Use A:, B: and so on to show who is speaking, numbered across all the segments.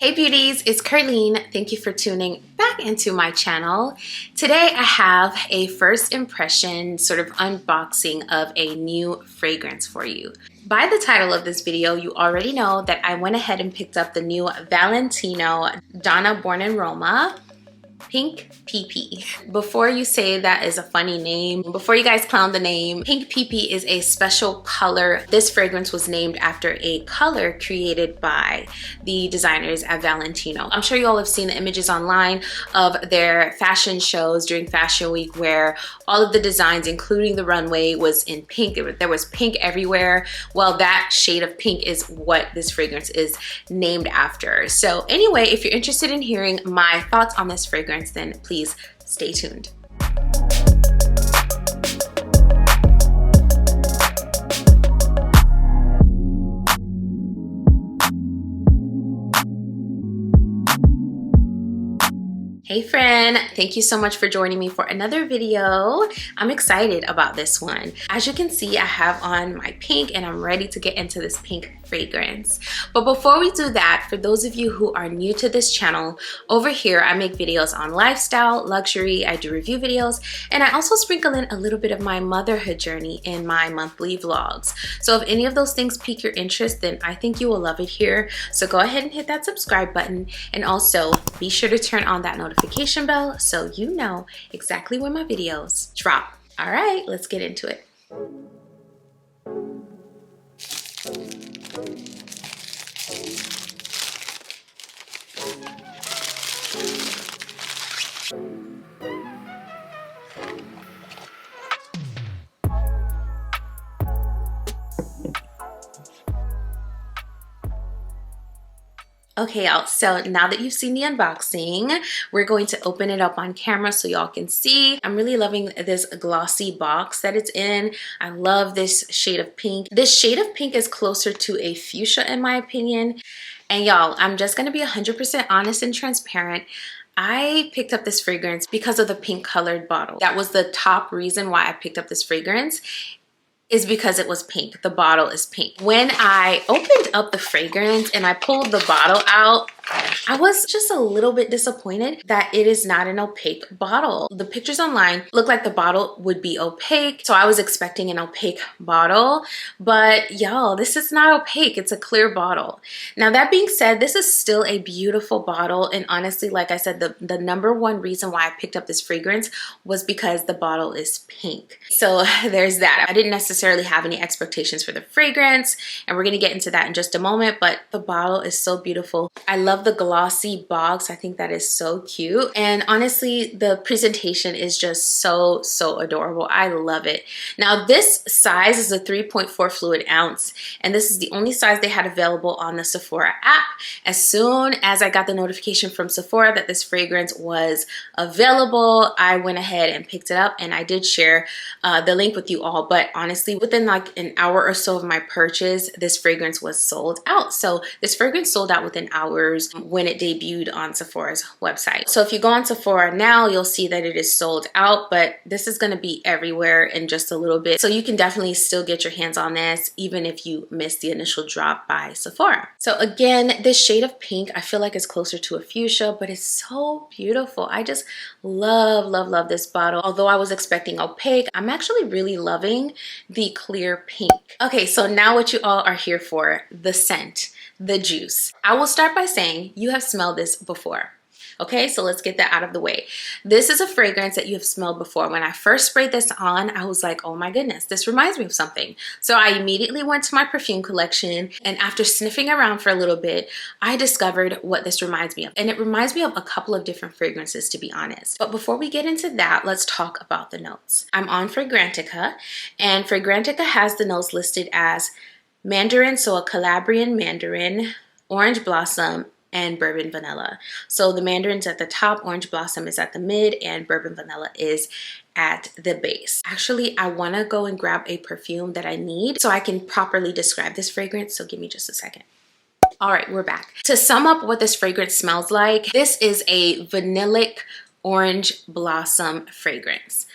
A: Hey beauties, it's Ker-Leen. Thank you for tuning back into my channel. Today I have a first impression sort of unboxing of a new fragrance for you. By the title of this video, you already know that I went ahead and picked up the new Valentino Donna Born in Roma Pink PP. Before you say that is a funny name, before you guys clown the name, Pink PP is a special color. This fragrance was named after a color created by the designers at Valentino. I'm sure you all have seen the images online of their fashion shows during Fashion Week where all of the designs, including the runway, was in pink. There was pink everywhere. Well, that shade of pink is what this fragrance is named after. So anyway, if you're interested in hearing my thoughts on this fragrance, then please stay tuned. Hey friend, thank you so much for joining me for another video. I'm excited about this one. As you can see, I have on my pink and I'm ready to get into this pink fragrance. But before we do that, for those of you who are new to this channel, over here I make videos on lifestyle, luxury, I do review videos, and I also sprinkle in a little bit of my motherhood journey in my monthly vlogs. So if any of those things pique your interest, then I think you will love it here. So go ahead and hit that subscribe button, and also be sure to turn on that notification bell so you know exactly when my videos drop. All right, let's get into it. Okay, y'all, so now that you've seen the unboxing, we're going to open it up on camera so y'all can see. I'm really loving this glossy box that it's in. I love this shade of pink. This shade of pink is closer to a fuchsia in my opinion. And y'all, I'm just gonna be 100% honest and transparent. I picked up this fragrance because of the pink colored bottle. That was the top reason why I picked up this fragrance, is because it was pink. The bottle is pink. When I opened up the fragrance and I pulled the bottle out, I was just a little bit disappointed that it is not an opaque bottle. The pictures online look like the bottle would be opaque, so I was expecting an opaque bottle, but y'all, this is not opaque. It's a clear bottle. Now that being said, this is still a beautiful bottle, and honestly, like I said, the number one reason why I picked up this fragrance was because the bottle is pink. So there's that. I didn't necessarily have any expectations for the fragrance, and we're gonna get into that in just a moment, but the bottle is so beautiful. I love the glossy box. I think that is so cute, and honestly the presentation is just so adorable. I love it. Now this size is a 3.4 fluid ounce, and this is the only size they had available on the Sephora app. As soon as I got the notification from Sephora that this fragrance was available, I went ahead and picked it up, and I did share the link with you all, but honestly within like an hour or so of my purchase, this fragrance was sold out. So this fragrance sold out within hours when it debuted on Sephora's website. So if you go on Sephora now, you'll see that it is sold out, but this is going to be everywhere in just a little bit. So you can definitely still get your hands on this even if you missed the initial drop by Sephora. So again, this shade of pink, I feel like it's closer to a fuchsia, but it's so beautiful. I just love this bottle. Although I was expecting opaque, I'm actually really loving the clear pink. Okay, so now what you all are here for, the scent, the juice. I will start by saying you have smelled this before. Okay, so let's get that out of the way. This is a fragrance that you have smelled before. When I first sprayed this on, I was like, oh my goodness, this reminds me of something. So I immediately went to my perfume collection, and after sniffing around for a little bit, I discovered what this reminds me of. And it reminds me of a couple of different fragrances, to be honest. But before we get into that, let's talk about the notes. I'm on Fragrantica, and Fragrantica has the notes listed as mandarin, so a Calabrian mandarin, orange blossom, and bourbon vanilla. So the mandarin's at the top, orange blossom is at the mid, and bourbon vanilla is at the base. Actually, I want to go and grab a perfume that I need so I can properly describe this fragrance, so give me just a second. All right, we're back. To sum up what this fragrance smells like, this is a vanillic orange blossom fragrance.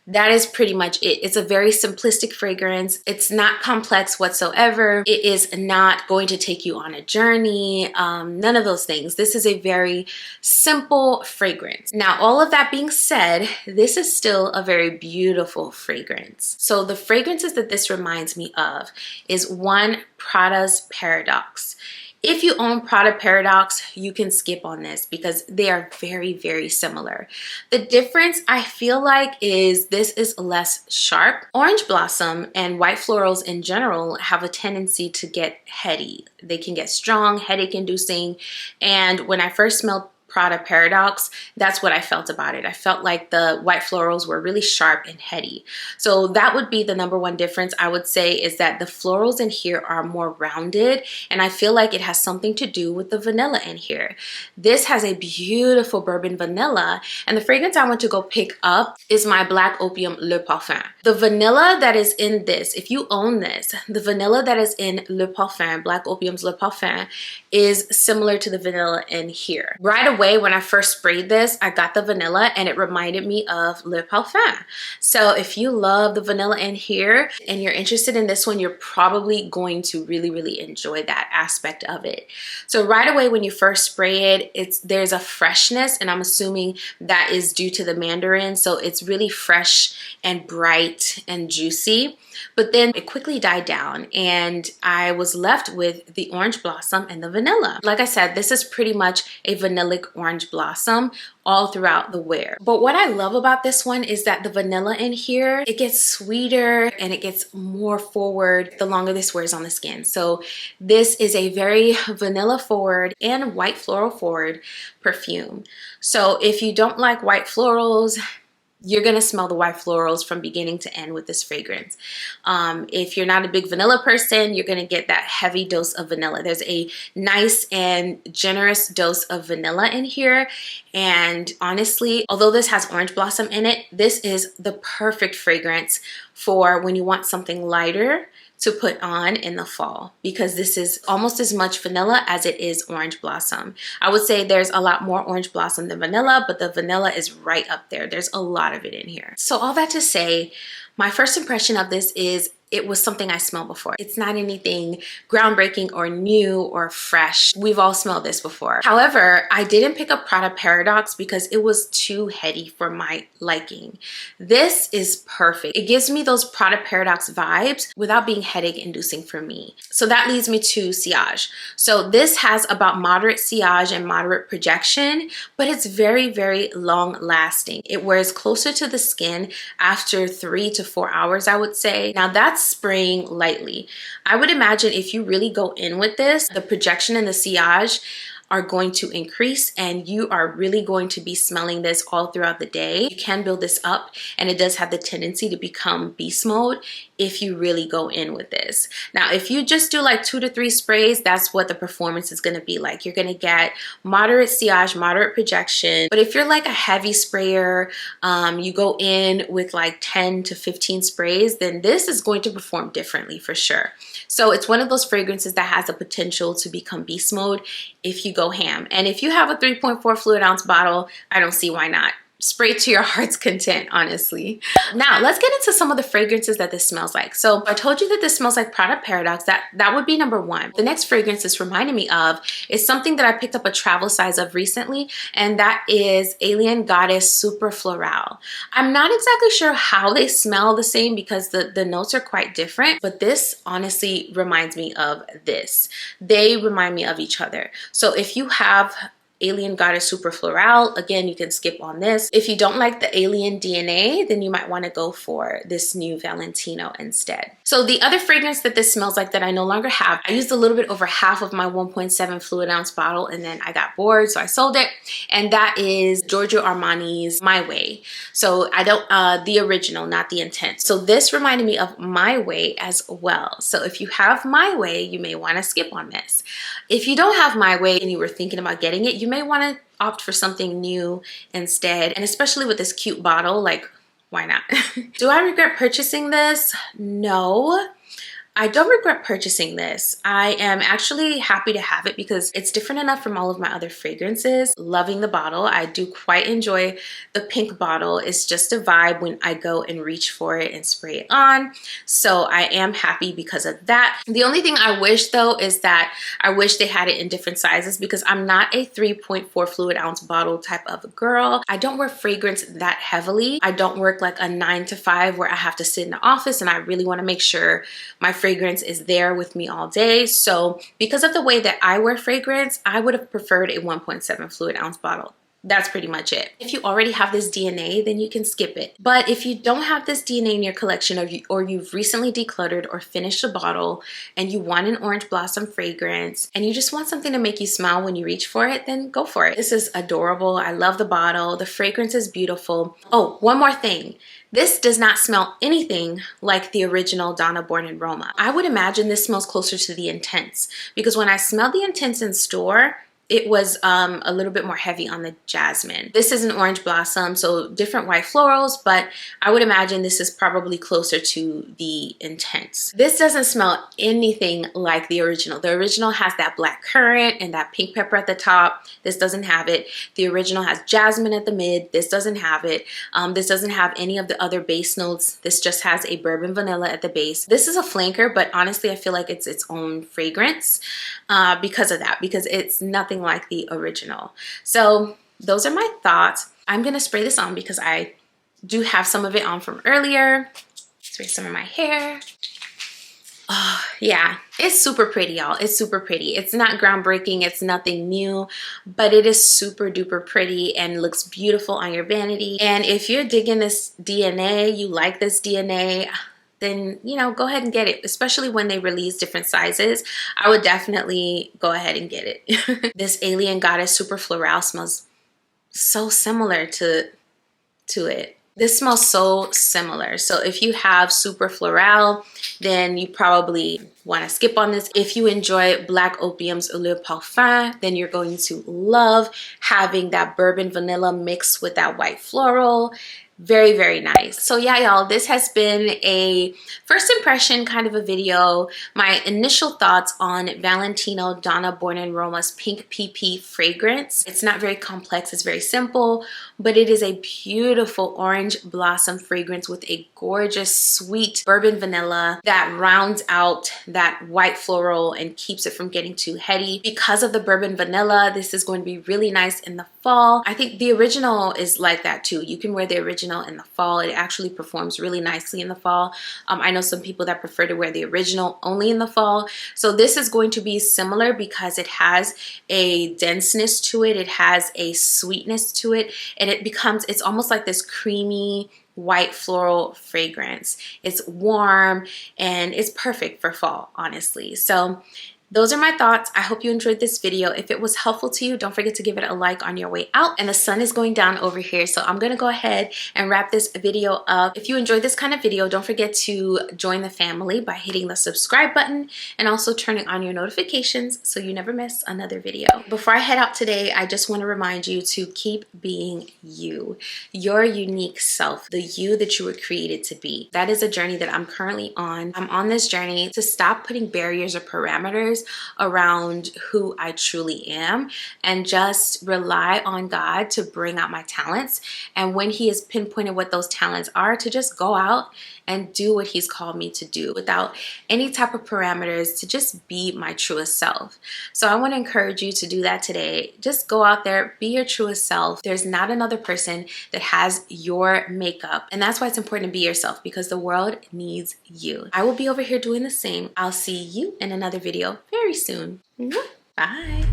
A: That is pretty much it. It's a very simplistic fragrance. It's not complex whatsoever. It is not going to take you on a journey. None of those things. This is a very simple fragrance. Now, all of that being said, this is still a very beautiful fragrance. So the fragrances that this reminds me of is one, Prada's Paradox. If you own Prada Paradox, you can skip on this because they are very, very similar. The difference I feel like is this is less sharp. Orange Blossom and white florals in general have a tendency to get heady. They can get strong, headache inducing. And when I first smelled Prada Paradox, that's what I felt about it. I felt like the white florals were really sharp and heady. So that would be the number one difference I would say, is that the florals in here are more rounded, and I feel like it has something to do with the vanilla in here. This has a beautiful bourbon vanilla, and the fragrance I want to go pick up is my Black Opium Le Parfum. The vanilla that is in this, if you own this, the vanilla that is in Le Parfum, Black Opium's Le Parfum, is similar to the vanilla in here. Right away, when I first sprayed this, I got the vanilla and it reminded me of Le Parfum. So if you love the vanilla in here and you're interested in this one, you're probably going to really, really enjoy that aspect of it. So right away when you first spray it, there's a freshness, and I'm assuming that is due to the mandarin. So it's really fresh and bright and juicy. But then it quickly died down and I was left with the orange blossom and the vanilla. Like I said, this is pretty much a vanillic orange blossom all throughout the wear. But what I love about this one is that the vanilla in here, it gets sweeter and it gets more forward the longer this wears on the skin. So this is a very vanilla forward and white floral forward perfume. So if you don't like white florals, you're gonna smell the white florals from beginning to end with this fragrance. If you're not a big vanilla person, you're gonna get that heavy dose of vanilla. There's a nice and generous dose of vanilla in here. And honestly, although this has orange blossom in it, this is the perfect fragrance for when you want something lighter to put on in the fall, because this is almost as much vanilla as it is orange blossom. I would say there's a lot more orange blossom than vanilla, but the vanilla is right up there. There's a lot of it in here. So all that to say, my first impression of this is it was something I smelled before. It's not anything groundbreaking or new or fresh. We've all smelled this before. However, I didn't pick up Prada Paradox because it was too heady for my liking. This is perfect. It gives me those Prada Paradox vibes without being headache inducing for me. So that leads me to sillage. So this has about moderate sillage and moderate projection, but it's very, very long lasting. It wears closer to the skin after 3 to 4 hours, I would say. Now that's spraying lightly. I would imagine if you really go in with this, the projection and the sillage are going to increase and you are really going to be smelling this all throughout the day. You can build this up, and it does have the tendency to become beast mode if you really go in with this. Now, if you just do like 2 to 3 sprays, that's what the performance is gonna be like. You're gonna get moderate sillage, moderate projection. But if you're like a heavy sprayer, you go in with like 10 to 15 sprays, then this is going to perform differently for sure. So it's one of those fragrances that has the potential to become beast mode if you go ham. And if you have a 3.4 fluid ounce bottle, I don't see why not. Spray to your heart's content, honestly. Now, let's get into some of the fragrances that this smells like. So I told you that this smells like Prada Paradox. That would be number 1. The next fragrance this reminded me of is something that I picked up a travel size of recently, and that is Alien Goddess Super Floral. I'm not exactly sure how they smell the same because the notes are quite different, but this honestly reminds me of this. They remind me of each other. So if you have Alien Goddess Super Floral, again, you can skip on this. If you don't like the alien DNA, then you might want to go for this new Valentino instead. So the other fragrance that this smells like that I no longer have, I used a little bit over half of my 1.7 fluid ounce bottle and then I got bored, so I sold it. And that is Giorgio Armani's My Way. So I don't, the original, not the Intense. So this reminded me of My Way as well. So if you have My Way, you may want to skip on this. If you don't have My Way and you were thinking about getting it, you may want to opt for something new instead. And especially with this cute bottle, like, why not? Do I regret purchasing this? No. I don't regret purchasing this. I am actually happy to have it because it's different enough from all of my other fragrances. Loving the bottle. I do quite enjoy the pink bottle. It's just a vibe when I go and reach for it and spray it on. So I am happy because of that. The only thing I wish though is that I wish they had it in different sizes because I'm not a 3.4 fluid ounce bottle type of girl. I don't wear fragrance that heavily. I don't work like a 9 to 5 where I have to sit in the office and I really want to make sure my fragrance is there with me all day. So because of the way that I wear fragrance, I would have preferred a 1.7 fluid ounce bottle. That's pretty much it. If you already have this DNA, then you can skip it. But if you don't have this DNA in your collection, or you've recently decluttered or finished a bottle and you want an orange blossom fragrance and you just want something to make you smile when you reach for it, then go for it. This is adorable. I love the bottle. The fragrance is beautiful. Oh, one more thing. This does not smell anything like the original Donna Born in Roma. I would imagine this smells closer to the Intense because when I smelled the Intense in store, it was a little bit more heavy on the jasmine. This is an orange blossom, so different white florals, but I would imagine this is probably closer to the Intense. This doesn't smell anything like the original. The original has that black currant and that pink pepper at the top. This doesn't have it. The original has jasmine at the mid. This doesn't have it. This doesn't have any of the other base notes. This just has a bourbon vanilla at the base. This is a flanker, but honestly, I feel like it's its own fragrance because of that, because it's nothing like the original. So those are my thoughts. I'm gonna spray this on because I do have some of it on from earlier. Spray some of my hair. Oh yeah, it's super pretty, y'all. It's super pretty. It's not groundbreaking, it's nothing new, but it is super duper pretty and looks beautiful on your vanity. And if you're digging this DNA, you like this DNA, then, you know, go ahead and get it, especially when they release different sizes. I would definitely go ahead and get it. This Alien Goddess Super Floral smells so similar to it. This smells so similar. So if you have Super Floral, then you probably want to skip on this. If you enjoy Black Opium's Le Parfum, then you're going to love having that bourbon vanilla mixed with that white floral. Very, very nice. So yeah, y'all, this has been a first impression kind of a video. My initial thoughts on Valentino Donna Born in Roma's Pink PP fragrance. It's not very complex, it's very simple, but it is a beautiful orange blossom fragrance with a gorgeous sweet bourbon vanilla that rounds out that white floral and keeps it from getting too heady. Because of the bourbon vanilla, this is going to be really nice in the fall. I think the original is like that too. You can wear the original in the fall. It actually performs really nicely in the fall. I know some people that prefer to wear the original only in the fall. So this is going to be similar because it has a denseness to it. It has a sweetness to it, and it's almost like this creamy white floral fragrance. It's warm and it's perfect for fall, honestly. So those are my thoughts. I hope you enjoyed this video. If it was helpful to you, don't forget to give it a like on your way out. And the sun is going down over here, so I'm gonna go ahead and wrap this video up. If you enjoyed this kind of video, don't forget to join the family by hitting the subscribe button and also turning on your notifications so you never miss another video. Before I head out today, I just want to remind you to keep being you, your unique self, the you that you were created to be. That is a journey that I'm currently on. I'm on this journey to stop putting barriers or parameters around who I truly am and just rely on God to bring out my talents. And when He has pinpointed what those talents are, to just go out and do what He's called me to do without any type of parameters, to just be my truest self. So I want to encourage you to do that today. Just go out there, be your truest self. There's not another person that has your makeup. And that's why it's important to be yourself, because the world needs you. I will be over here doing the same. I'll see you in another video very soon. Bye.